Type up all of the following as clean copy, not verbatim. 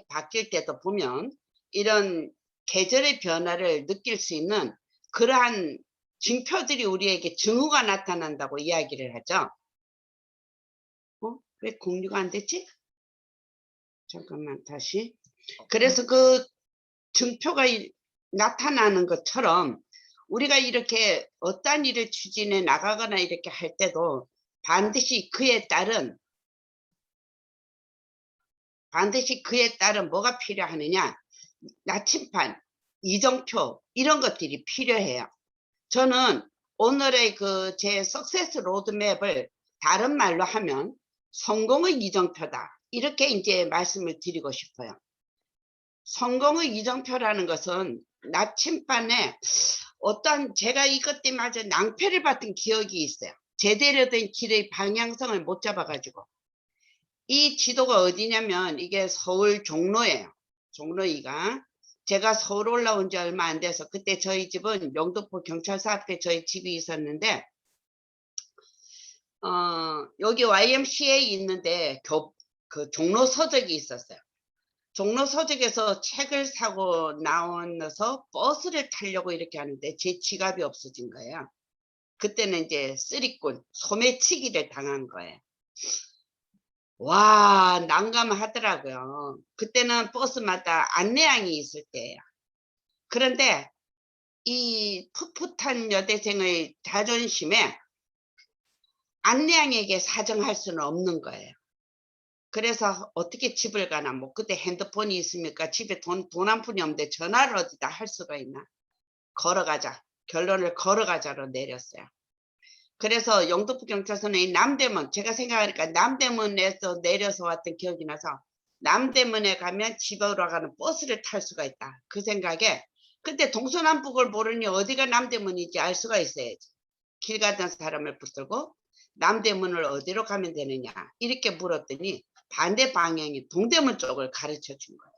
바뀔 때도 보면 이런 계절의 변화를 느낄 수 있는 그러한 징표들이 우리에게 징후가 나타난다고 이야기를 하죠. 왜 공유가 안 됐지? 잠깐만 다시. 그래서 그 증표가 나타나는 것처럼 우리가 이렇게 어떤 일을 추진해 나가거나 이렇게 할 때도 반드시 그에 따른 뭐가 필요하느냐, 나침반, 이정표 이런 것들이 필요해요. 저는 오늘의 그 제 석세스 로드맵을 다른 말로 하면 성공의 이정표다, 이렇게 이제 말씀을 드리고 싶어요. 성공의 이정표라는 것은 나침반에 어떤, 제가 이것 때문에 아주 낭패를 받은 기억이 있어요. 제대로 된 길의 방향성을 못 잡아가지고. 이 지도가 어디냐면 이게 서울 종로예요. 종로이가. 제가 서울 올라온 지 얼마 안 돼서 그때 저희 집은 영등포 경찰서 앞에 저희 집이 있었는데 여기 YMCA 있는데 그 종로 서적이 있었어요. 종로 서적에서 책을 사고 나와서 버스를 타려고 이렇게 하는데 제 지갑이 없어진 거예요. 그때는 이제 쓰리꾼 소매치기를 당한 거예요. 와, 난감하더라고요. 그때는 버스마다 안내양이 있을 때예요. 그런데 이 풋풋한 여대생의 자존심에 안내양에게 사정할 수는 없는 거예요. 그래서 어떻게 집을 가나, 뭐 그때 핸드폰이 있습니까? 집에 돈 한 푼이 없는데 전화를 어디다 할 수가 있나? 걸어가자. 결론을 걸어가자로 내렸어요. 그래서 영등포 경찰서는 남대문, 제가 생각하니까 남대문에서 내려서 왔던 기억이 나서 남대문에 가면 집으로 가는 버스를 탈 수가 있다, 그 생각에. 근데 동서남북을 모르니 어디가 남대문인지 알 수가 있어야지. 길 가던 사람을 붙들고 남대문을 어디로 가면 되느냐 이렇게 물었더니 반대 방향이 동대문 쪽을 가르쳐 준 거예요.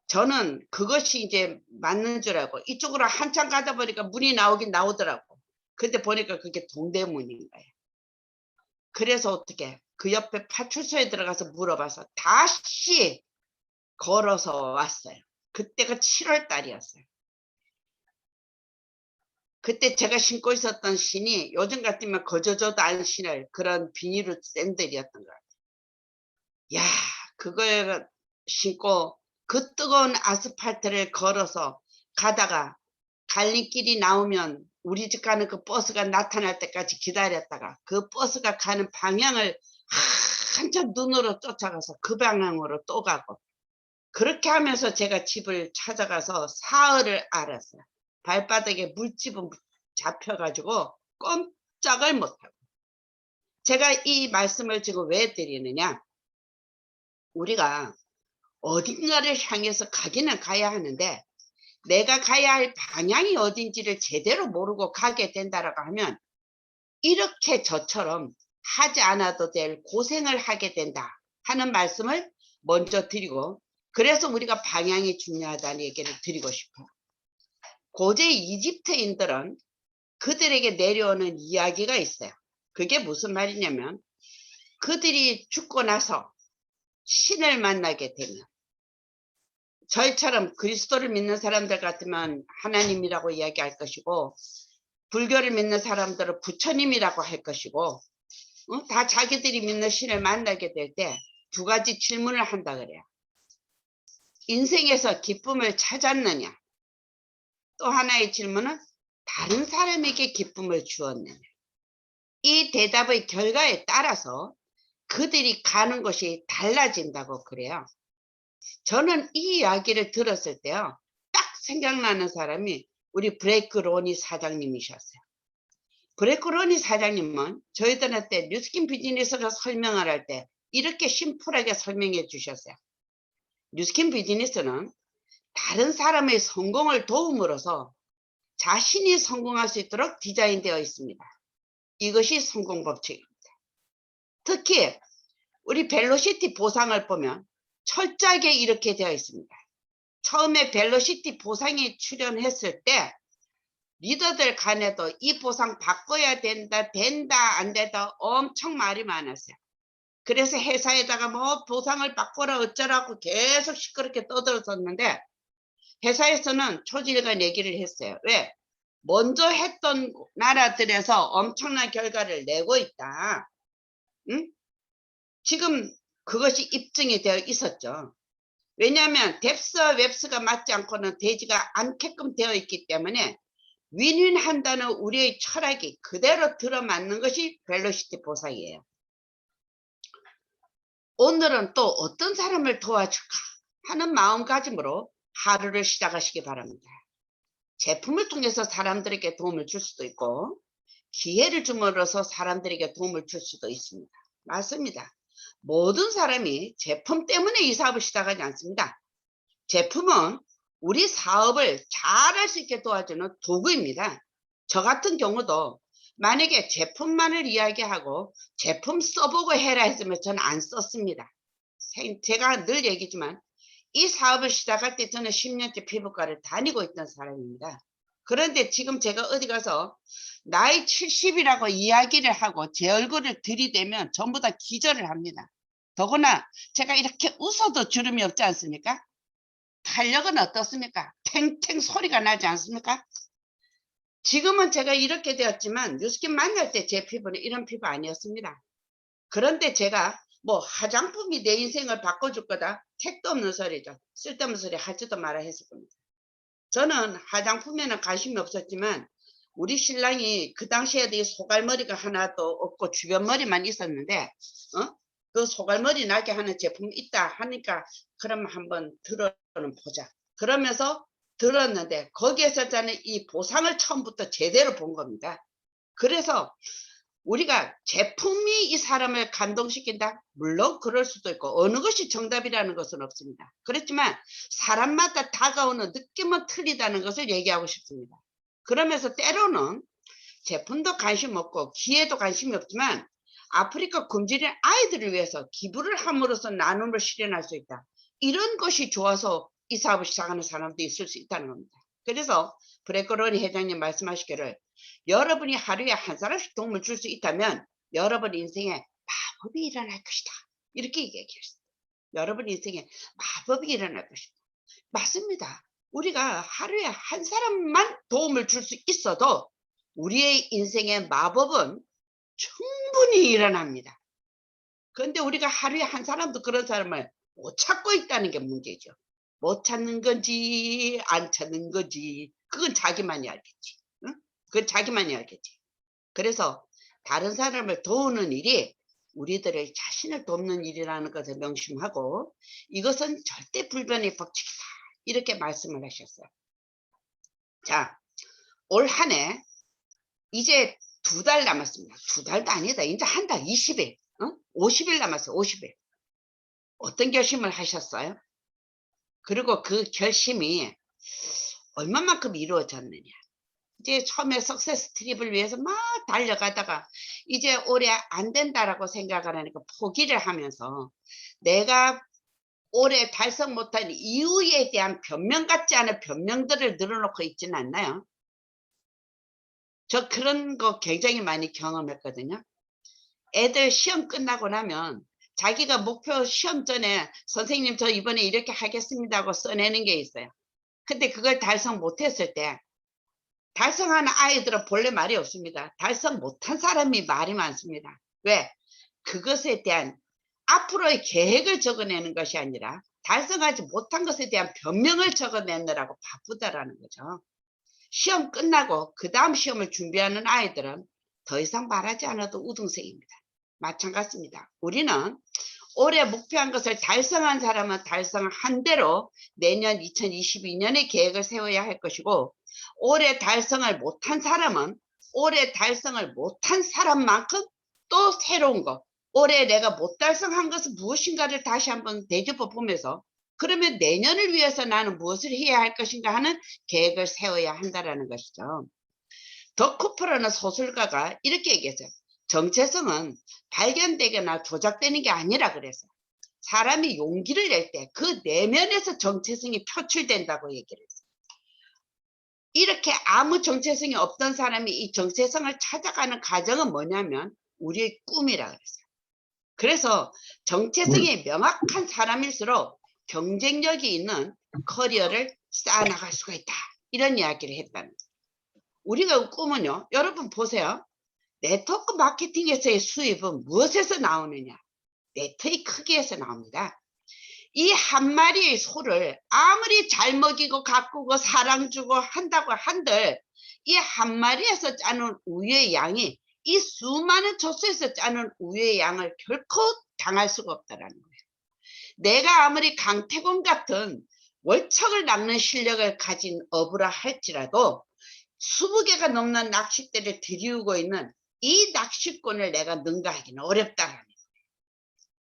저는 그것이 이제 맞는 줄 알고 이쪽으로 한참 가다 보니까 문이 나오긴 나오더라고. 근데 보니까 그게 동대문인 거예요. 그래서 어떻게 그 옆에 파출소에 들어가서 물어봐서 다시 걸어서 왔어요. 그때가 7월 달이었어요. 그때 제가 신고 있었던 신이 요즘 같으면 거저져도 안 신을 그런 비닐로 샌들이었던 것 같아요. 야, 그걸 신고 그 뜨거운 아스팔트를 걸어서 가다가 갈림길이 나오면 우리 집 가는 그 버스가 나타날 때까지 기다렸다가 그 버스가 가는 방향을 한참 눈으로 쫓아가서 그 방향으로 또 가고, 그렇게 하면서 제가 집을 찾아가서 사흘을 알았어요. 발바닥에 물집은 잡혀가지고 꼼짝을 못하고. 제가 이 말씀을 지금 왜 드리느냐, 우리가 어딘가를 향해서 가기는 가야 하는데 내가 가야 할 방향이 어딘지를 제대로 모르고 가게 된다라고 하면 이렇게 저처럼 하지 않아도 될 고생을 하게 된다 하는 말씀을 먼저 드리고, 그래서 우리가 방향이 중요하다는 얘기를 드리고 싶어요. 고대 이집트인들은 그들에게 내려오는 이야기가 있어요. 그게 무슨 말이냐면 그들이 죽고 나서 신을 만나게 되면, 저희처럼 그리스도를 믿는 사람들 같으면 하나님이라고 이야기할 것이고 불교를 믿는 사람들은 부처님이라고 할 것이고 다 자기들이 믿는 신을 만나게 될 때 두 가지 질문을 한다 그래요. 인생에서 기쁨을 찾았느냐, 또 하나의 질문은 다른 사람에게 기쁨을 주었느냐. 이 대답의 결과에 따라서 그들이 가는 곳이 달라진다고 그래요. 저는 이 이야기를 들었을 때요, 딱 생각나는 사람이 우리 브레이크 로니 사장님이셨어요. 브레이크 로니 사장님은 저희들한테 뉴스킨 비즈니스가 설명을 할 때 이렇게 심플하게 설명해 주셨어요. 뉴스킨 비즈니스는 다른 사람의 성공을 도움으로써 자신이 성공할 수 있도록 디자인되어 있습니다. 이것이 성공 법칙입니다. 특히 우리 벨로시티 보상을 보면 철저하게 이렇게 되어 있습니다. 처음에 벨로시티 보상이 출연했을 때 리더들 간에도 이 보상 바꿔야 된다, 안 된다 엄청 말이 많았어요. 그래서 회사에다가 뭐 보상을 바꿔라 어쩌라고 계속 시끄럽게 떠들었었는데 회사에서는 초지일간 얘기를 했어요. 왜? 먼저 했던 나라들에서 엄청난 결과를 내고 있다. 응? 지금 그것이 입증이 되어 있었죠. 왜냐하면 뎁스와 웹스가 맞지 않고는 되지가 않게끔 되어 있기 때문에 윈윈한다는 우리의 철학이 그대로 들어맞는 것이 벨로시티 보상이에요. 오늘은 또 어떤 사람을 도와줄까 하는 마음가짐으로 하루를 시작하시기 바랍니다. 제품을 통해서 사람들에게 도움을 줄 수도 있고 기회를 줌으로써 사람들에게 도움을 줄 수도 있습니다. 맞습니다. 모든 사람이 제품 때문에 이 사업을 시작하지 않습니다. 제품은 우리 사업을 잘할 수 있게 도와주는 도구입니다. 저 같은 경우도 만약에 제품만을 이야기하고 제품 써보고 해라 했으면 저는 안 썼습니다. 제가 늘 얘기지만 이 사업을 시작할 때 저는 10년째 피부과를 다니고 있던 사람입니다. 그런데 지금 제가 어디 가서 나이 70이라고 이야기를 하고 제 얼굴을 들이대면 전부 다 기절을 합니다. 더구나 제가 이렇게 웃어도 주름이 없지 않습니까? 탄력은 어떻습니까? 탱탱 소리가 나지 않습니까? 지금은 제가 이렇게 되었지만 뉴스킨 만날 때 제 피부는 이런 피부 아니었습니다. 그런데 제가 뭐 화장품이 내 인생을 바꿔줄 거다? 택도 없는 소리죠. 쓸데없는 소리 하지도 마라 했을 겁니다. 저는 화장품에는 관심이 없었지만 우리 신랑이 그 당시에도 이 소갈머리가 하나도 없고 주변 머리만 있었는데 그 소갈머리 나게 하는 제품이 있다 하니까 그럼 한번 들어는 보자. 그러면서 들었는데 거기에서 저는 이 보상을 처음부터 제대로 본 겁니다. 그래서 우리가 제품이 이 사람을 감동시킨다? 물론 그럴 수도 있고 어느 것이 정답이라는 것은 없습니다. 그렇지만 사람마다 다가오는 느낌은 틀리다는 것을 얘기하고 싶습니다. 그러면서 때로는 제품도 관심 없고 기회도 관심이 없지만 아프리카 굶주린 아이들을 위해서 기부를 함으로써 나눔을 실현할 수 있다. 이런 것이 좋아서 이 사업을 시작하는 사람도 있을 수 있다는 겁니다. 그래서 브레커로니 회장님 말씀하시기를 여러분이 하루에 한 사람씩 도움을 줄 수 있다면 여러분 인생에 마법이 일어날 것이다. 이렇게 얘기했어요. 여러분 인생에 마법이 일어날 것이다. 맞습니다. 우리가 하루에 한 사람만 도움을 줄 수 있어도 우리의 인생의 마법은 충분히 일어납니다. 그런데 우리가 하루에 한 사람도 그런 사람을 못 찾고 있다는 게 문제죠. 못 찾는 건지 안 찾는 건지 그건 자기만이 알겠지. 응? 그건 자기만이 알겠지. 그래서 다른 사람을 도우는 일이 우리들의 자신을 돕는 일이라는 것을 명심하고 이것은 절대 불변의 법칙이다. 이렇게 말씀을 하셨어요. 자, 올 한 해 이제 2달 남았습니다. 2달도 아니다. 이제 한 달 20일, 50일 남았어요. 50일. 어떤 결심을 하셨어요? 그리고 그 결심이 얼마만큼 이루어졌느냐. 이제 처음에 석세스 트립을 위해서 막 달려가다가 이제 올해 안 된다라고 생각을 하니까 포기를 하면서 내가 올해 달성 못한 이유에 대한 변명 같지 않은 변명들을 늘어놓고 있지는 않나요? 저 그런 거 굉장히 많이 경험했거든요. 애들 시험 끝나고 나면 자기가 목표 시험 전에 선생님 저 이번에 이렇게 하겠습니다 하고 써내는 게 있어요. 근데 그걸 달성 못했을 때 달성한 아이들은 본래 말이 없습니다. 달성 못한 사람이 말이 많습니다. 왜? 그것에 대한 앞으로의 계획을 적어내는 것이 아니라 달성하지 못한 것에 대한 변명을 적어내느라고 바쁘다라는 거죠. 시험 끝나고 그 다음 시험을 준비하는 아이들은 더 이상 말하지 않아도 우등생입니다. 마찬가지입니다. 우리는 올해 목표한 것을 달성한 사람은 달성한 대로 내년 2022년에 계획을 세워야 할 것이고 올해 달성을 못한 사람은 올해 달성을 못한 사람만큼 또 새로운 것 올해 내가 못 달성한 것은 무엇인가를 다시 한번 되짚어 보면서 그러면 내년을 위해서 나는 무엇을 해야 할 것인가 하는 계획을 세워야 한다는 것이죠. 더 쿠퍼라는 소설가가 이렇게 얘기했어요. 정체성은 발견되거나 조작되는 게 아니라 그래서 사람이 용기를 낼 때 그 내면에서 정체성이 표출된다고 얘기를 했어요. 이렇게 아무 정체성이 없던 사람이 이 정체성을 찾아가는 과정은 뭐냐면 우리의 꿈이라 그랬어요. 그래서 정체성이 명확한 사람일수록 경쟁력이 있는 커리어를 쌓아나갈 수가 있다. 이런 이야기를 했다는 거예요. 우리가 꿈은요. 여러분 보세요. 네트워크 마케팅에서의 수입은 무엇에서 나오느냐? 네트의 크기에서 나옵니다. 이 한 마리의 소를 아무리 잘 먹이고 가꾸고 사랑 주고 한다고 한들 이 한 마리에서 짜는 우유의 양이 이 수많은 젖소에서 짜는 우유의 양을 결코 당할 수가 없다라는 거예요. 내가 아무리 강태공 같은 월척을 낚는 실력을 가진 어부라 할지라도 20개가 넘는 낚싯대를 들이우고 있는 이 낚시꾼을 내가 능가하기는 어렵다라는 거예요.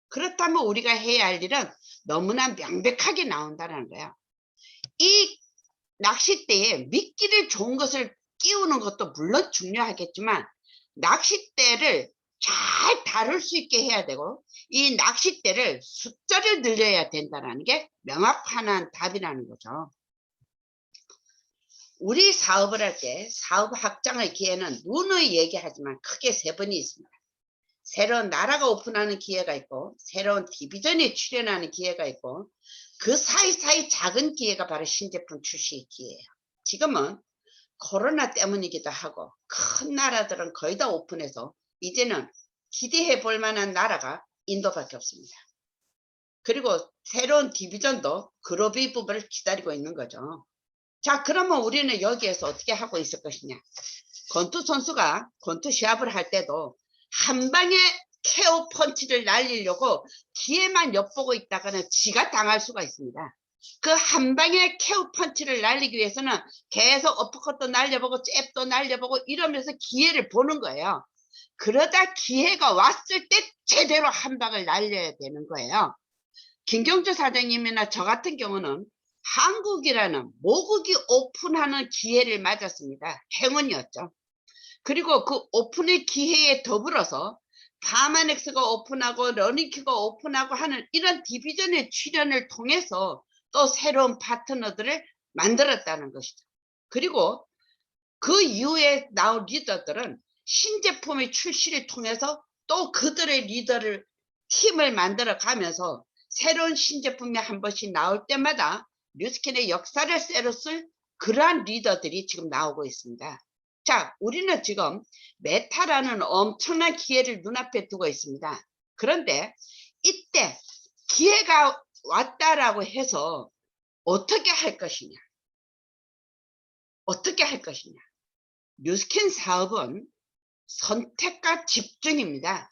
그렇다면 우리가 해야 할 일은 너무나 명백하게 나온다는 거예요. 이 낚싯대에 미끼를 좋은 것을 끼우는 것도 물론 중요하겠지만 낚싯대를 잘 다룰 수 있게 해야 되고 이 낚싯대를 숫자를 늘려야 된다는 게 명확한 답이라는 거죠. 우리 사업을 할 때 사업 확장의 기회는 누누이 얘기하지만 크게 3번이 있습니다. 새로운 나라가 오픈하는 기회가 있고 새로운 디비전이 출현하는 기회가 있고 그 사이사이 작은 기회가 바로 신제품 출시의 기회예요. 지금은 코로나 때문이기도 하고 큰 나라들은 거의 다 오픈해서 이제는 기대해 볼 만한 나라가 인도밖에 없습니다. 그리고 새로운 디비전도 그룹의 부분을 기다리고 있는 거죠. 자, 그러면 우리는 여기에서 어떻게 하고 있을 것이냐. 권투 선수가 권투 시합을 할 때도 한 방에 KO 펀치를 날리려고 기회만 엿보고 있다가는 지가 당할 수가 있습니다. 그 한 방에 KO 펀치를 날리기 위해서는 계속 어퍼컷도 날려보고 잽도 날려보고 이러면서 기회를 보는 거예요. 그러다 기회가 왔을 때 제대로 한 방을 날려야 되는 거예요. 김경주 사장님이나 저 같은 경우는 한국이라는 모국이 오픈하는 기회를 맞았습니다. 행운이었죠. 그리고 그 오픈의 기회에 더불어서 파마넥스가 오픈하고 러닝큐가 오픈하고 하는 이런 디비전의 출현을 통해서 또 새로운 파트너들을 만들었다는 것이죠. 그리고 그 이후에 나온 리더들은 신제품의 출시를 통해서 또 그들의 리더를 팀을 만들어 가면서 새로운 신제품이 한 번씩 나올 때마다 뉴스킨의 역사를 새로 쓸 그러한 리더들이 지금 나오고 있습니다. 자, 우리는 지금 메타라는 엄청난 기회를 눈앞에 두고 있습니다. 그런데 이때 기회가 왔다라고 해서 어떻게 할 것이냐? 어떻게 할 것이냐? 뉴스킨 사업은 선택과 집중입니다.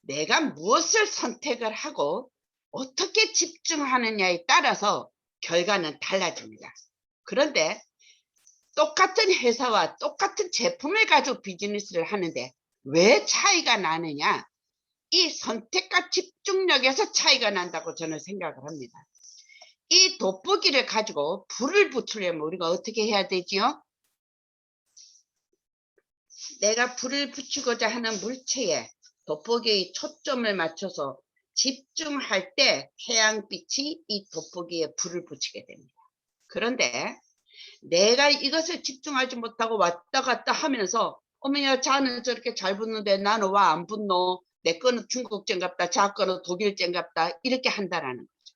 내가 무엇을 선택을 하고 어떻게 집중하느냐에 따라서 결과는 달라집니다. 그런데 똑같은 회사와 똑같은 제품을 가지고 비즈니스를 하는데 왜 차이가 나느냐? 이 선택과 집중력에서 차이가 난다고 저는 생각을 합니다. 이 돋보기를 가지고 불을 붙이려면 우리가 어떻게 해야 되지요? 내가 불을 붙이고자 하는 물체에 돋보기의 초점을 맞춰서 집중할 때 태양빛이 이 돋보기에 불을 붙이게 됩니다. 그런데 내가 이것을 집중하지 못하고 왔다 갔다 하면서 어머야 자는 저렇게 잘 붙는데 나는 와 안 붙노? 내 거는 중국제인갑다, 자 거는 독일제인갑다 이렇게 한다라는 거죠.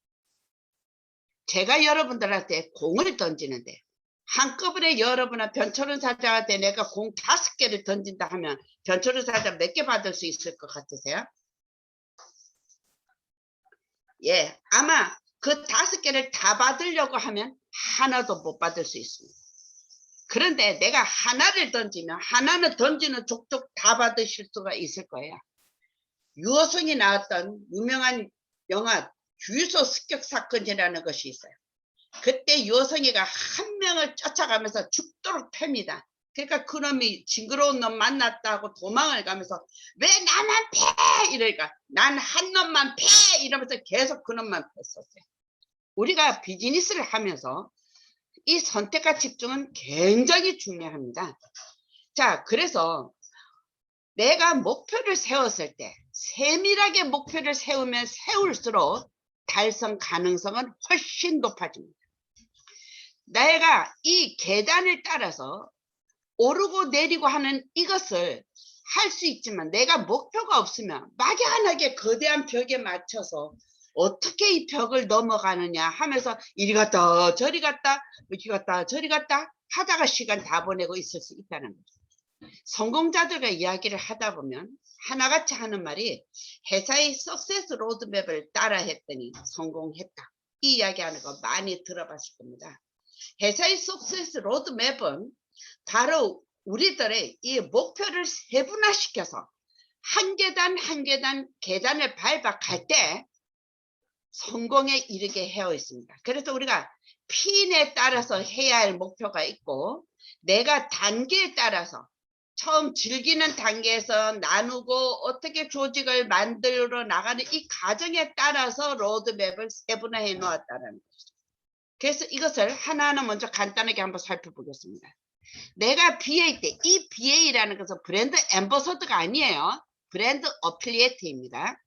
제가 여러분들한테 공을 던지는데 한꺼번에 여러분은 변철은 사자한테 내가 공 5개를 던진다 하면 변철은 사자 몇 개 받을 수 있을 것 같으세요? 예, 아마 그 5개를 다 받으려고 하면 하나도 못 받을 수 있습니다. 그런데 내가 하나를 던지면 하나는 던지는 족족 다 받으실 수가 있을 거예요. 유호성이 나왔던 유명한 영화 주유소 습격 사건이라는 것이 있어요. 그때 유호성이가 한 명을 쫓아가면서 죽도록 팹니다. 그러니까 그놈이 징그러운 놈 만났다고 도망을 가면서 왜 나만 패! 이러니까 난 한 놈만 패! 이러면서 계속 그놈만 팼었어요. 우리가 비즈니스를 하면서 이 선택과 집중은 굉장히 중요합니다. 자, 그래서 내가 목표를 세웠을 때 세밀하게 목표를 세우면 세울수록 달성 가능성은 훨씬 높아집니다. 내가 이 계단을 따라서 오르고 내리고 하는 이것을 할 수 있지만 내가 목표가 없으면 막연하게 거대한 벽에 맞춰서 어떻게 이 벽을 넘어가느냐 하면서 이리 갔다 저리 갔다 이리 갔다 저리 갔다 하다가 시간 다 보내고 있을 수 있다는 거죠. 성공자들과 이야기를 하다 보면 하나같이 하는 말이 회사의 석세스 로드맵을 따라 했더니 성공했다. 이 이야기하는 거 많이 들어봤을 겁니다. 회사의 석세스 로드맵은 바로 우리들의 이 목표를 세분화시켜서 한 계단 한 계단 계단을 밟아 갈 때 성공에 이르게 하여 있습니다. 그래서 우리가 핀에 따라서 해야 할 목표가 있고 내가 단계에 따라서 처음 즐기는 단계에서 나누고 어떻게 조직을 만들어 나가는 이 과정에 따라서 로드맵을 세분화해 놓았다는 거죠. 그래서 이것을 하나하나 먼저 간단하게 한번 살펴보겠습니다. 내가 BA 때 이 BA라는 것은 브랜드 앰버서더가 아니에요. 브랜드 어필리에이트입니다.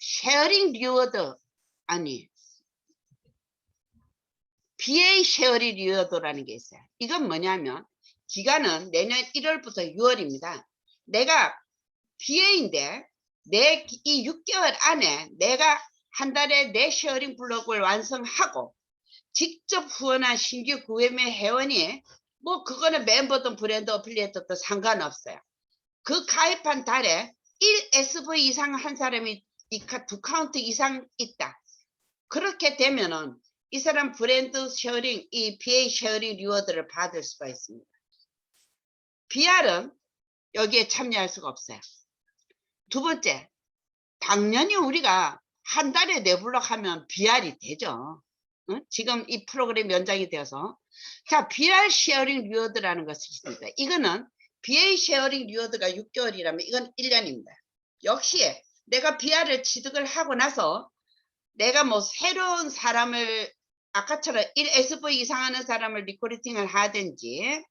쉐어링 리워드 아니 BA 쉐어링 리워드라는 게 있어요. 이건 뭐냐면 기간은 내년 1월부터 6월입니다. 내가 BA인데 내 이 6개월 안에 내가 한 달에 내 쉐어링 블록을 완성하고 직접 후원한 신규 구매매 회원이 뭐 그거는 멤버든 브랜드 어필리에이트도 상관없어요. 그 가입한 달에 1SV 이상 한 사람이 두 카운트 이상 있다. 그렇게 되면은 이 사람 브랜드 쉐어링 이 BA 쉐어링 리워드를 받을 수가 있습니다. BR은 여기에 참여할 수가 없어요. 두 번째, 당연히 우리가 한 달에 4블록 하면 BR이 되죠. 응? 지금 이 프로그램 연장이 되어서 자 BR 쉐어링 리워드라는 것이 있습니다. 이거는 BA 쉐어링 리워드가 6개월이라면 이건 1년입니다. 역시 내가 BR을 취득을 하고 나서 내가 뭐 새로운 사람을 아까처럼 1SV 이상 하는 사람을 리크루팅을 하든지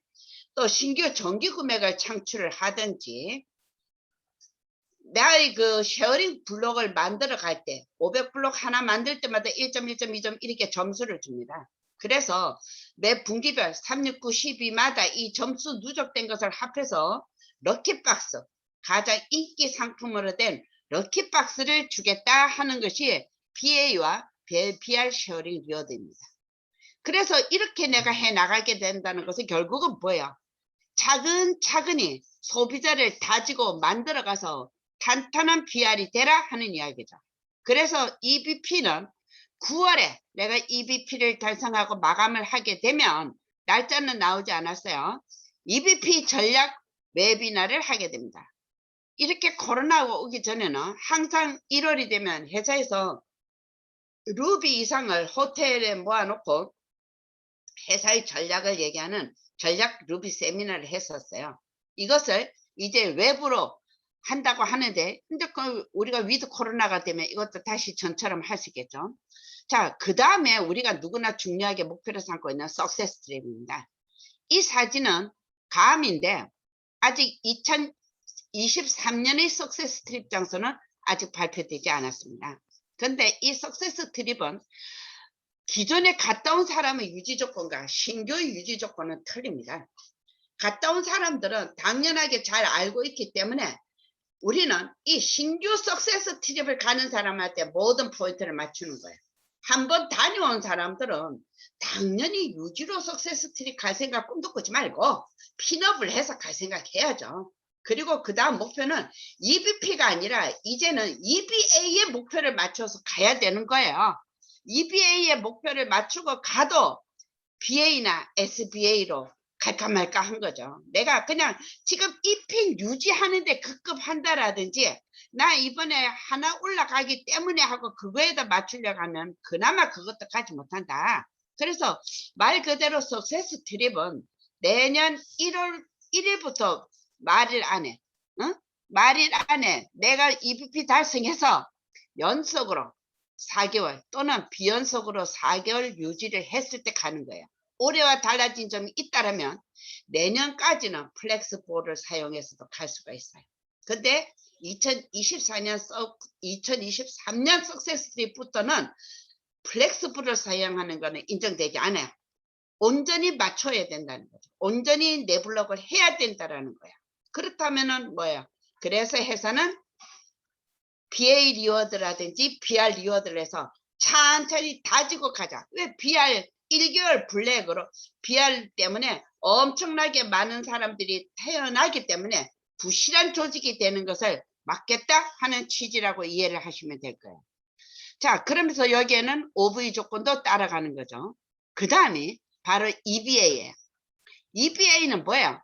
또 신규 정기 구매를 창출을 하든지 나의 그 쉐어링 블록을 만들어 갈 때 500블록 하나 만들 때마다 1점 1점 2점 이렇게 점수를 줍니다. 그래서 매 분기별 3, 6, 9, 12마다 이 점수 누적된 것을 합해서 럭키박스 가장 인기 상품으로 된 럭키박스를 주겠다 하는 것이 BA와 BR 쉐어링 리워드입니다. 그래서 이렇게 내가 해 나가게 된다는 것은 결국은 뭐예요? 차근차근히 소비자를 다지고 만들어가서 탄탄한 BR이 되라 하는 이야기죠. 그래서 EBP는 9월에 내가 EBP를 달성하고 마감을 하게 되면 날짜는 나오지 않았어요. EBP 전략 웨비나를 하게 됩니다. 이렇게 코로나가 오기 전에는 항상 1월이 되면 회사에서 루비 이상을 호텔에 모아놓고 회사의 전략을 얘기하는 전략 루비 세미나를 했었어요. 이것을 이제 외부로 한다고 하는데 근데 우리가 위드 코로나가 되면 이것도 다시 전처럼 할 수 있겠죠. 자, 그 다음에 우리가 누구나 중요하게 목표로 삼고 있는 석세스 트랩입니다. 이 사진은 감인데 아직 2023년의 석세스 트립 장소는 아직 발표되지 않았습니다. 근데 이 석세스 트립은 기존에 갔다 온 사람의 유지 조건과 신규 유지 조건은 틀립니다. 갔다 온 사람들은 당연하게 잘 알고 있기 때문에 우리는 이 신규 석세스 트립을 가는 사람한테 모든 포인트를 맞추는 거예요. 한번 다녀온 사람들은 당연히 유지로 석세스 트립 갈 생각 꿈도 꾸지 말고 핀업을 해서 갈 생각 해야죠. 그리고 그 다음 목표는 EBP가 아니라 이제는 EBA의 목표를 맞춰서 가야 되는 거예요. EBA의 목표를 맞추고 가도 BA나 SBA로 갈까 말까 한 거죠. 내가 그냥 지금 이 핀 유지하는데 급급한다라든지 나 이번에 하나 올라가기 때문에 하고 그거에다 맞추려고 하면 그나마 그것도 가지 못한다. 그래서 말 그대로 석세스 트립은 내년 1월 1일부터 말일 안에 말일 안에 내가 EBP 달성해서 연속으로 4개월 또는 비연속으로 4개월 유지를 했을 때 가는 거예요. 올해와 달라진 점이 있다면 내년까지는 플렉스볼을 사용해서도 갈 수가 있어요. 근데 2023년 석세스 트립부터는 플렉스볼을 사용하는 거는 인정되지 않아요. 온전히 맞춰야 된다는 거죠. 온전히 내블록을 해야 된다라는 거야. 그렇다면은 뭐야? 그래서 회사는 BA 리워드라든지 BR 리워드를 해서 천천히 다지고 가자. 왜 BR 1개월 블랙으로 BR 때문에 엄청나게 많은 사람들이 태어나기 때문에 부실한 조직이 되는 것을 막겠다 하는 취지라고 이해를 하시면 될 거예요. 자, 그러면서 여기에는 OV 조건도 따라가는 거죠. 그 다음에 바로 EBA예요. EBA는 뭐예요?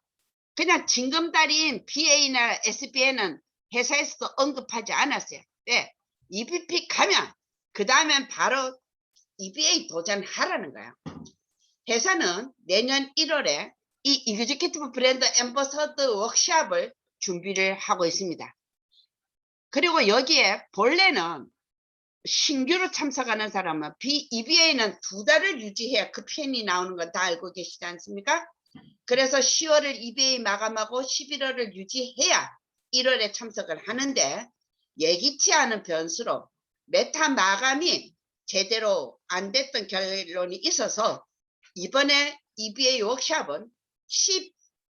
그냥 징검다리인 BA나 SBA는 회사에서도 언급하지 않았어요. 왜? EBP 가면 그 다음엔 바로 EBA 도전하라는 거예요. 회사는 내년 1월에 이 이그제큐티브 브랜드 앰버서더 워크샵을 준비를 하고 있습니다. 그리고 여기에 본래는 신규로 참석하는 사람은 EBA는 2달을 유지해야 그 편이 나오는 건 다 알고 계시지 않습니까? 그래서 10월을 EBA 마감하고 11월을 유지해야 1월에 참석을 하는데 예기치 않은 변수로 메타 마감이 제대로 안 됐던 결론이 있어서 이번에 EBA 워크샵은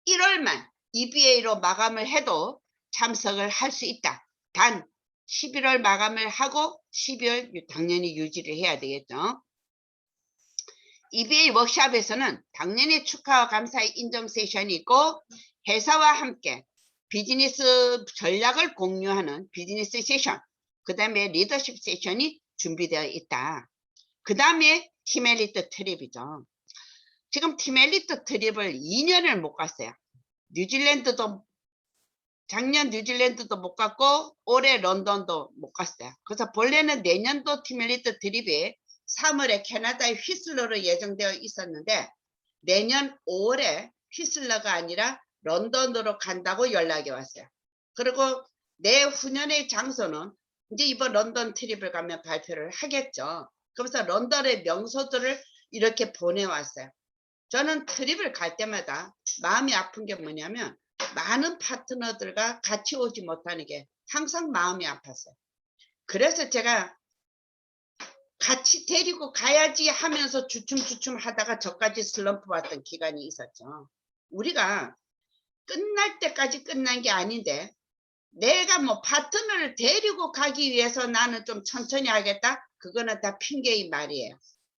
11월만 EBA로 마감을 해도 참석을 할 수 있다. 단 11월 마감을 하고 12월 당연히 유지를 해야 되겠죠. EBA 워크샵에서는 당연히 축하와 감사의 인정 세션이 있고 회사와 함께 비즈니스 전략을 공유하는 비즈니스 세션, 그 다음에 리더십 세션이 준비되어 있다. 그 다음에 팀 엘리트 트립이죠. 지금 팀 엘리트 트립을 2년을 못 갔어요. 뉴질랜드도 작년 뉴질랜드도 못 갔고 올해 런던도 못 갔어요. 그래서 본래는 내년도 팀 엘리트 트립이 3월에 캐나다의 휘슬러로 예정되어 있었는데 내년 5월에 휘슬러가 아니라 런던으로 간다고 연락이 왔어요. 그리고 내후년의 장소는 이제 이번 런던 트립을 가면 발표를 하겠죠. 그래서 런던의 명소들을 이렇게 보내왔어요. 저는 트립을 갈 때마다 마음이 아픈 게 뭐냐면 많은 파트너들과 같이 오지 못하는 게 항상 마음이 아팠어요. 그래서 제가 같이 데리고 가야지 하면서 주춤주춤 하다가 저까지 슬럼프 왔던 기간이 있었죠. 우리가 끝날 때까지 끝난 게 아닌데 내가 뭐 파트너를 데리고 가기 위해서 나는 좀 천천히 하겠다? 그거는 다 핑계의 말이에요.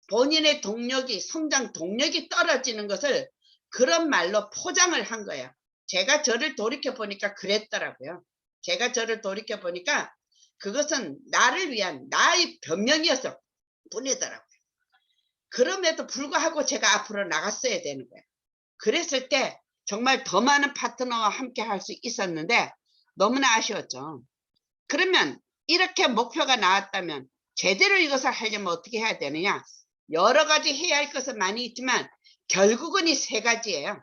본인의 동력이, 성장 동력이 떨어지는 것을 그런 말로 포장을 한 거예요. 제가 저를 돌이켜보니까 그랬더라고요. 제가 저를 돌이켜보니까 그것은 나를 위한 나의 변명이었어 뿐이더라고요. 그럼에도 불구하고 제가 앞으로 나갔어야 되는 거예요. 그랬을 때 정말 더 많은 파트너와 함께 할 수 있었는데 너무나 아쉬웠죠. 그러면 이렇게 목표가 나왔다면 제대로 이것을 하려면 어떻게 해야 되느냐? 여러 가지 해야 할 것은 많이 있지만 결국은 이 세 가지예요.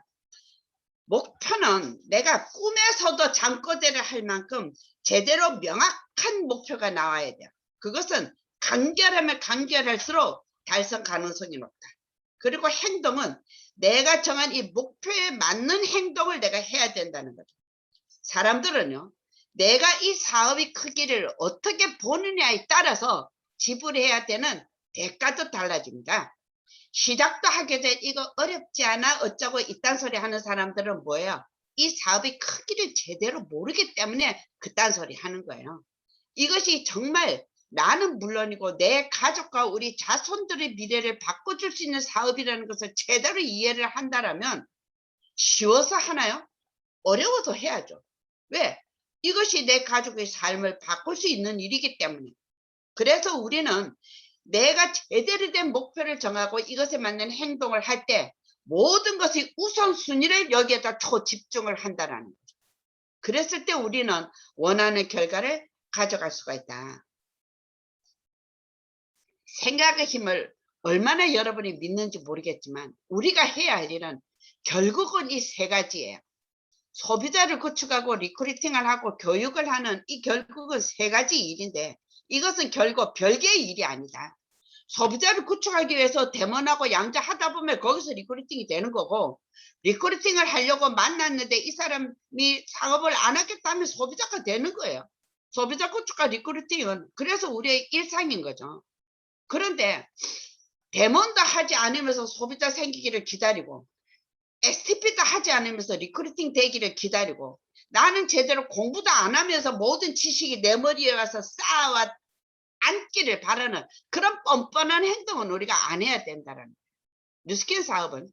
목표는 내가 꿈에서도 잠꼬대를 할 만큼 제대로 명확한 목표가 나와야 돼요. 그것은 간결하면 간결할수록 달성 가능성이 높다. 그리고 행동은 내가 정한 이 목표에 맞는 행동을 내가 해야 된다는 거죠. 사람들은요, 내가 이 사업의 크기를 어떻게 보느냐에 따라서 지불해야 되는 대가도 달라집니다. 시작도 하게 된 이거 어렵지 않아 어쩌고 이딴 소리 하는 사람들은 뭐예요? 이 사업의 크기를 제대로 모르기 때문에 그딴 소리 하는 거예요. 이것이 정말 나는 물론이고 내 가족과 우리 자손들의 미래를 바꿔줄 수 있는 사업이라는 것을 제대로 이해를 한다면 쉬워서 하나요? 어려워서 해야죠. 왜? 이것이 내 가족의 삶을 바꿀 수 있는 일이기 때문에. 그래서 우리는 내가 제대로 된 목표를 정하고 이것에 맞는 행동을 할 때 모든 것의 우선순위를 여기에다 초집중을 한다는 거죠. 그랬을 때 우리는 원하는 결과를 가져갈 수가 있다. 생각의 힘을 얼마나 여러분이 믿는지 모르겠지만 우리가 해야 할 일은 결국은 이 세 가지예요. 소비자를 구축하고 리크루팅을 하고 교육을 하는 이 결국은 세 가지 일인데 이것은 결국 별개의 일이 아니다. 소비자를 구축하기 위해서 대면하고 양자하다 보면 거기서 리크루팅이 되는 거고 리크루팅을 하려고 만났는데 이 사람이 작업을 안 하겠다면 소비자가 되는 거예요. 소비자 구축과 리크루팅은 그래서 우리의 일상인 거죠. 그런데 대면도 하지 않으면서 소비자 생기기를 기다리고 STP도 하지 않으면서 리크루팅 되기를 기다리고 나는 제대로 공부도 안 하면서 모든 지식이 내 머리에 와서 쌓아와 앉기를 바라는 그런 뻔뻔한 행동은 우리가 안 해야 된다는 거예요. 뉴스킨 사업은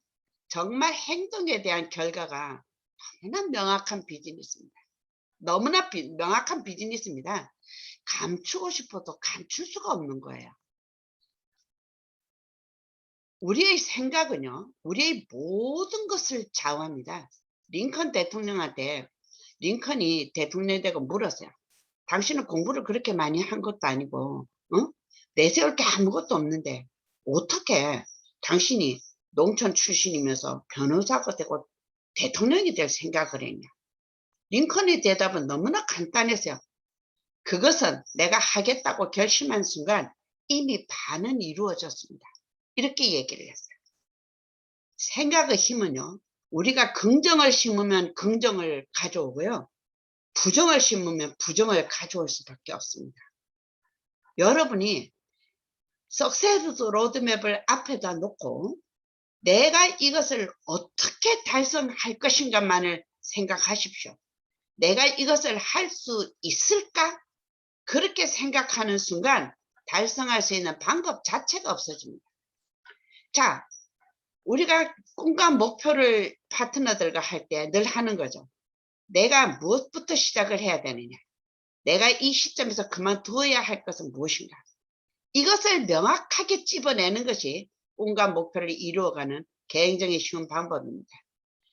정말 행동에 대한 결과가 너무나 명확한 비즈니스입니다. 너무나 명확한 비즈니스입니다. 감추고 싶어도 감출 수가 없는 거예요. 우리의 생각은요, 우리의 모든 것을 좌우합니다. 링컨 대통령한테 링컨이 대통령이 되고 물었어요. 당신은 공부를 그렇게 많이 한 것도 아니고 내세울 게 아무것도 없는데 어떻게 당신이 농촌 출신이면서 변호사가 되고 대통령이 될 생각을 했냐. 링컨의 대답은 너무나 간단했어요. 그것은 내가 하겠다고 결심한 순간 이미 반은 이루어졌습니다. 이렇게 얘기를 했어요. 생각의 힘은요, 우리가 긍정을 심으면 긍정을 가져오고요, 부정을 심으면 부정을 가져올 수밖에 없습니다. 여러분이 석세스 로드맵을 앞에다 놓고 내가 이것을 어떻게 달성할 것인가만을 생각하십시오. 내가 이것을 할 수 있을까? 그렇게 생각하는 순간 달성할 수 있는 방법 자체가 없어집니다. 자, 우리가 꿈과 목표를 파트너들과 할 때 늘 하는 거죠. 내가 무엇부터 시작을 해야 되느냐. 내가 이 시점에서 그만두어야 할 것은 무엇인가. 이것을 명확하게 찝어내는 것이 꿈과 목표를 이루어가는 굉장히 쉬운 방법입니다.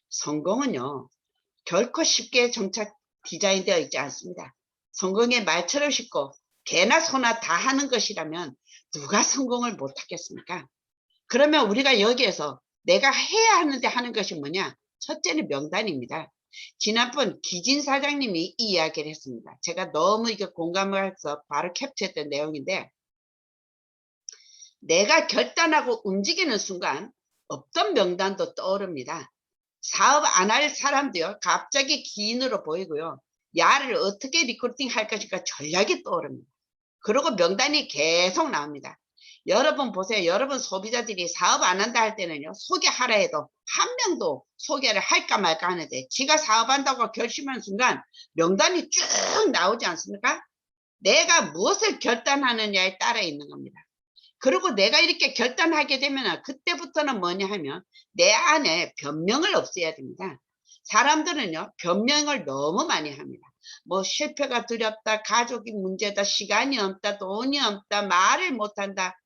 성공은요, 결코 쉽게 정착 디자인되어 있지 않습니다. 성공의 말처럼 쉽고 개나 소나 다 하는 것이라면 누가 성공을 못하겠습니까? 그러면 우리가 여기에서 내가 해야 하는데 하는 것이 뭐냐? 첫째는 명단입니다. 지난번 기진 사장님이 이 이야기를 했습니다. 제가 너무 이게 공감을 해서 바로 캡처했던 내용인데, 내가 결단하고 움직이는 순간 없던 명단도 떠오릅니다. 사업 안 할 사람도요, 갑자기 기인으로 보이고요. 야를 어떻게 리크루팅 할 것인가 전략이 떠오릅니다. 그리고 명단이 계속 나옵니다. 여러분 보세요. 여러분 소비자들이 사업 안 한다 할 때는요, 소개하라 해도 한 명도 소개를 할까 말까 하는데, 지가 사업한다고 결심한 순간 명단이 쭉 나오지 않습니까? 내가 무엇을 결단하느냐에 따라 있는 겁니다. 그리고 내가 이렇게 결단하게 되면 그때부터는 뭐냐 하면 내 안에 변명을 없애야 됩니다. 사람들은요, 변명을 너무 많이 합니다. 뭐 실패가 두렵다, 가족이 문제다, 시간이 없다, 돈이 없다, 말을 못한다.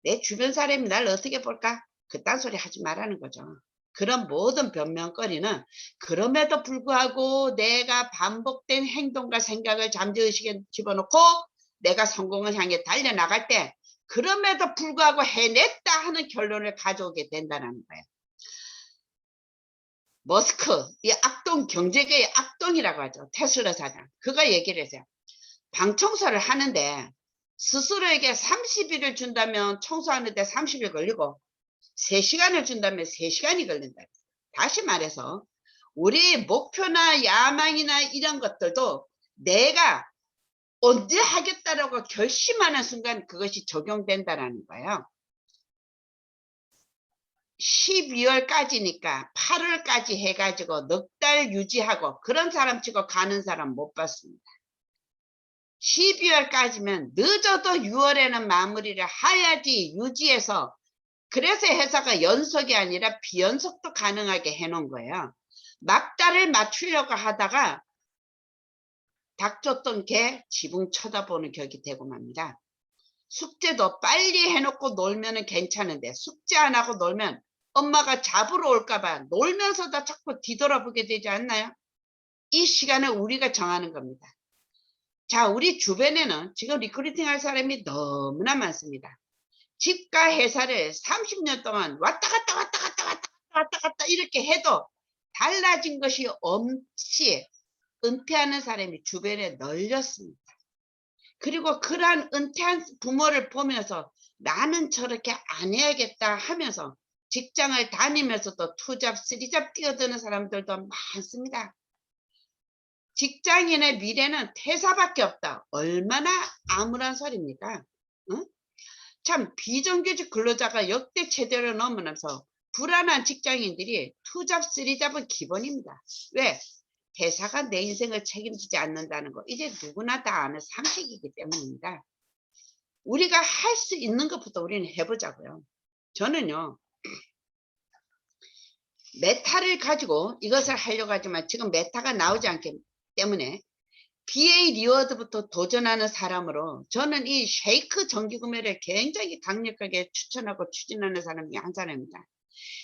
내 주변 사람이 날 어떻게 볼까? 그딴 소리 하지 말라는 거죠. 그런 모든 변명거리는 그럼에도 불구하고 내가 반복된 행동과 생각을 잠재의식에 집어넣고 내가 성공을 향해 달려나갈 때 그럼에도 불구하고 해냈다 하는 결론을 가져오게 된다는 거예요. 머스크, 이 악동, 경제계의 악동이라고 하죠. 테슬라 사장. 그가 얘기를 했어요. 방 청소를 하는데 스스로에게 30일을 준다면 청소하는데 30일 걸리고 3시간을 준다면 3시간이 걸린다. 다시 말해서 우리 목표나 야망이나 이런 것들도 내가 언제 하겠다라고 결심하는 순간 그것이 적용된다라는 거예요. 12월까지니까 8월까지 해가지고 넉 달 유지하고 그런 사람 치고 가는 사람 못 봤습니다. 12월까지면 늦어도 6월에는 마무리를 해야지 유지해서, 그래서 회사가 연속이 아니라 비연속도 가능하게 해놓은 거예요. 막달을 맞추려고 하다가 닥쳤던 개 지붕 쳐다보는 격이 되고 맙니다. 숙제도 빨리 해놓고 놀면 괜찮은데 숙제 안 하고 놀면 엄마가 잡으러 올까봐 놀면서도 자꾸 뒤돌아보게 되지 않나요? 이 시간을 우리가 정하는 겁니다. 자, 우리 주변에는 지금 리크루팅 할 사람이 너무나 많습니다. 집과 회사를 30년 동안 왔다 갔다 이렇게 해도 달라진 것이 없이 은퇴하는 사람이 주변에 널렸습니다. 그리고 그러한 은퇴한 부모를 보면서 나는 저렇게 안 해야겠다 하면서 직장을 다니면서도 2잡, 3잡 뛰어드는 사람들도 많습니다. 직장인의 미래는 퇴사밖에 없다. 얼마나 암울한 소리입니까? 응? 참 비정규직 근로자가 역대 최대를 넘으면서 불안한 직장인들이 투잡, 쓰리잡은 기본입니다. 왜? 회사가 내 인생을 책임지지 않는다는 거 이제 누구나 다 아는 상식이기 때문입니다. 우리가 할 수 있는 것부터 우리는 해보자고요. 저는요. 메타를 가지고 이것을 하려고 하지만 지금 메타가 나오지 않기 때문에 BA 리워드부터 도전하는 사람으로 저는 이 쉐이크 정기구매를 굉장히 강력하게 추천하고 추진하는 사람 중에 한 사람입니다.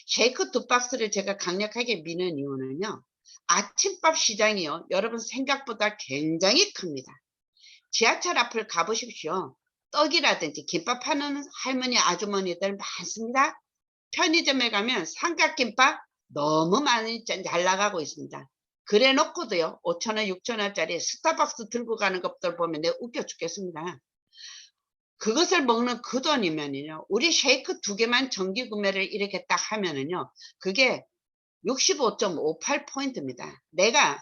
쉐이크 2박스를 제가 강력하게 미는 이유는요. 아침밥 시장이요. 여러분 생각보다 굉장히 큽니다. 지하철 앞을 가보십시오. 떡이라든지 김밥 파는 할머니 아주머니들 많습니다. 편의점에 가면 삼각김밥 너무 많이 잘 나가고 있습니다. 그래 놓고도요 5,000원 6,000원짜리 스타벅스 들고 가는 것들 보면 내가 웃겨 죽겠습니다. 그것을 먹는 그 돈이면요 우리 쉐이크 2개만 정기 구매를 이렇게 딱 하면은요 그게 65.58포인트입니다. 내가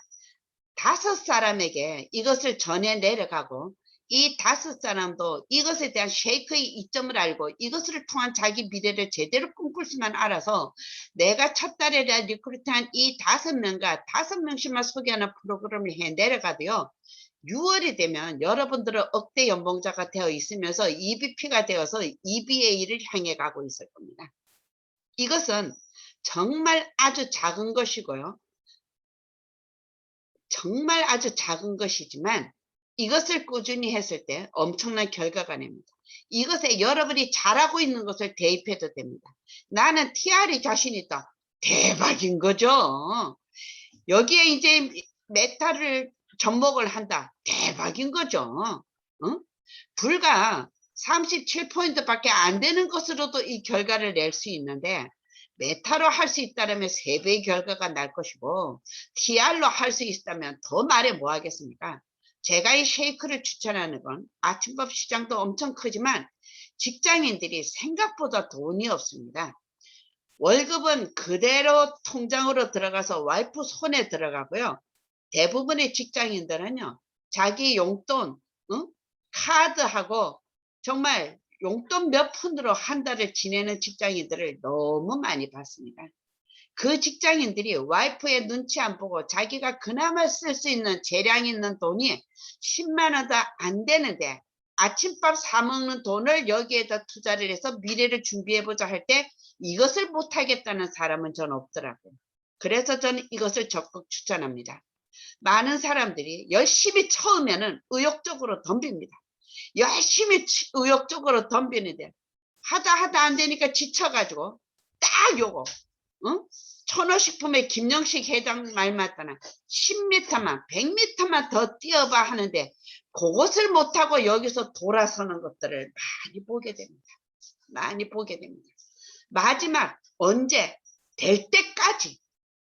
5사람에게 이것을 전해 내려가고 이 5사람도 이것에 대한 쉐이크의 이점을 알고 이것을 통한 자기 미래를 제대로 꿈꿀 수만 알아서 내가 첫 달에 리크루트한 이 5명과 5명씩만 소개하는 프로그램을 해 내려가도요. 6월이 되면 여러분들은 억대 연봉자가 되어 있으면서 EVP가 되어서 EBA를 향해 가고 있을 겁니다. 이것은 정말 아주 작은 것이고요. 정말 아주 작은 것이지만 이것을 꾸준히 했을 때 엄청난 결과가 납니다. 이것에 여러분이 잘하고 있는 것을 대입해도 됩니다. 나는 TR이 자신 있다. 대박인 거죠. 여기에 이제 메타를 접목을 한다. 대박인 거죠. 불과 37포인트밖에 안 되는 것으로도 이 결과를 낼 수 있는데 메타로 할 수 있다면 3배의 결과가 날 것이고 TR로 할 수 있다면 더 말해 뭐 하겠습니까? 제가 이 쉐이크를 추천하는 건 아침밥 시장도 엄청 크지만 직장인들이 생각보다 돈이 없습니다. 월급은 그대로 통장으로 들어가서 와이프 손에 들어가고요. 대부분의 직장인들은요. 자기 용돈, 카드하고 정말 용돈 몇 푼으로 한 달을 지내는 직장인들을 너무 많이 봤습니다. 그 직장인들이 와이프의 눈치 안 보고 자기가 그나마 쓸 수 있는 재량 있는 돈이 10만 원도 안 되는데 아침밥 사 먹는 돈을 여기에다 투자를 해서 미래를 준비해보자 할 때 이것을 못하겠다는 사람은 전 없더라고요. 그래서 저는 이것을 적극 추천합니다. 많은 사람들이 열심히 처음에는 의욕적으로 덤빕니다. 열심히 의욕적으로 덤비는데 하다 안 되니까 지쳐가지고 딱 요거 천호식품의 김영식 회장 말 맞다나 10m만 100m만 더 뛰어봐 하는데 그것을 못하고 여기서 돌아서는 것들을 많이 보게 됩니다. 많이 보게 됩니다. 마지막 언제 될 때까지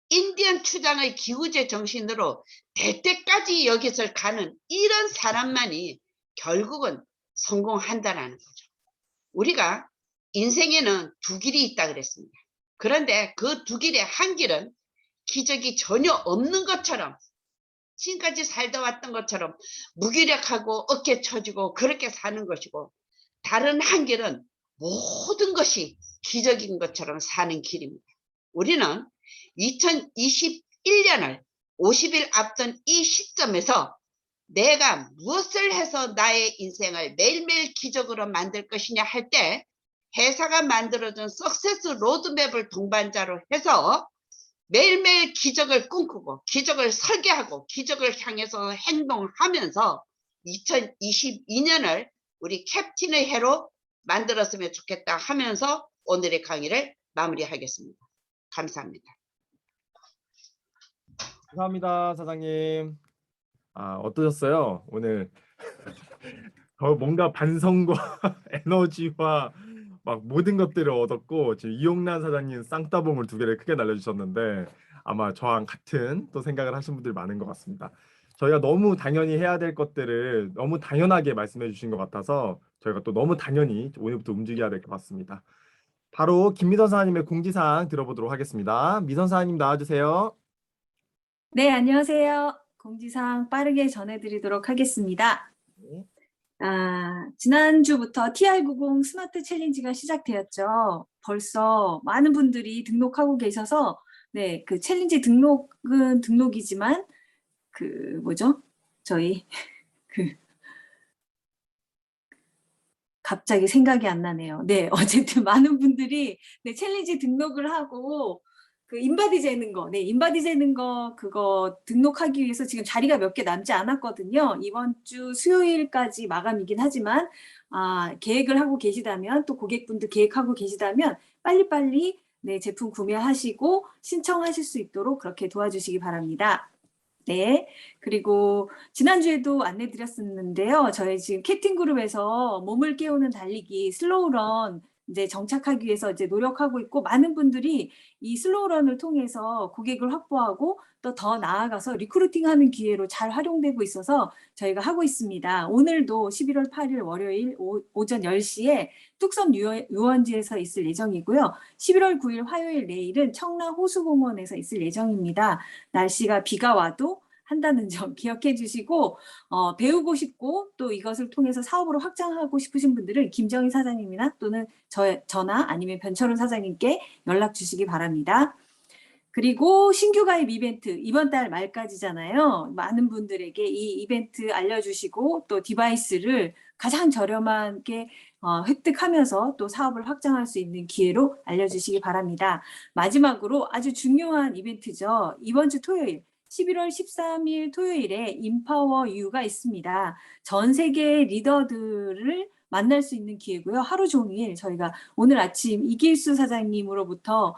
인디언 추장의 기우제 정신으로 될 때까지 여기서 가는 이런 사람만이 결국은 성공한다는 거죠. 우리가 인생에는 2길이 있다 그랬습니다. 그런데 그 2길의 한 길은 기적이 전혀 없는 것처럼 지금까지 살다 왔던 것처럼 무기력하고 어깨 처지고 그렇게 사는 것이고 다른 한 길은 모든 것이 기적인 것처럼 사는 길입니다. 우리는 2021년을 50일 앞둔 이 시점에서 내가 무엇을 해서 나의 인생을 매일매일 기적으로 만들 것이냐 할 때 회사가 만들어준 석세스 로드맵을 동반자로 해서 매일매일 기적을 꿈꾸고 기적을 설계하고 기적을 향해서 행동하면서 2022년을 우리 캡틴의 해로 만들었으면 좋겠다 하면서 오늘의 강의를 마무리하겠습니다. 감사합니다. 감사합니다, 사장님. 어떠셨어요? 오늘 뭔가 반성과 에너지와 막 모든 것들을 얻었고 지금 이용란 사장님 쌍따봉을 2개를 크게 날려주셨는데 아마 저랑 같은 또 생각을 하신 분들이 많은 것 같습니다. 저희가 너무 당연히 해야 될 것들을 너무 당연하게 말씀해 주신 것 같아서 저희가 또 너무 당연히 오늘부터 움직여야 될 것 같습니다. 바로 김미선 사장님의 공지사항 들어보도록 하겠습니다. 미선 사장님 나와주세요. 네, 안녕하세요. 공지사항 빠르게 전해드리도록 하겠습니다. 네. 지난주부터 TR90 스마트 챌린지가 시작되었죠. 벌써 많은 분들이 등록하고 계셔서 네, 그 챌린지 등록은 등록이지만 그 뭐죠? 저희 그 갑자기 생각이 안 나네요. 네, 어쨌든 많은 분들이 네, 챌린지 등록을 하고 그 인바디 재는 거, 네, 인바디 재는 거 그거 등록하기 위해서 지금 자리가 몇 개 남지 않았거든요. 이번 주 수요일까지 마감이긴 하지만 계획을 하고 계시다면 또 고객분들 계획하고 계시다면 빨리빨리 네, 제품 구매하시고 신청하실 수 있도록 그렇게 도와주시기 바랍니다. 네. 그리고 지난주에도 안내 드렸었는데요. 저희 지금 캡틴 그룹에서 몸을 깨우는 달리기 슬로우런 이제 정착하기 위해서 이제 노력하고 있고 많은 분들이 이 슬로우런을 통해서 고객을 확보하고 또 더 나아가서 리크루팅하는 기회로 잘 활용되고 있어서 저희가 하고 있습니다. 오늘도 11월 8일 월요일 오전 10시에 뚝섬 유원지에서 있을 예정이고요. 11월 9일 화요일 내일은 청라 호수공원에서 있을 예정입니다. 날씨가 비가 와도 한다는 점 기억해 주시고 배우고 싶고 또 이것을 통해서 사업으로 확장하고 싶으신 분들은 김정희 사장님이나 또는 저나 아니면 변철훈 사장님께 연락 주시기 바랍니다. 그리고 신규 가입 이벤트 이번 달 말까지잖아요. 많은 분들에게 이 이벤트 알려주시고 또 디바이스를 가장 저렴하게 획득하면서 또 사업을 확장할 수 있는 기회로 알려주시기 바랍니다. 마지막으로 아주 중요한 이벤트죠. 이번 주 토요일 11월 13일 토요일에 인파워 U가 있습니다. 전 세계 리더들을 만날 수 있는 기회고요. 하루 종일 저희가 오늘 아침 이길수 사장님으로부터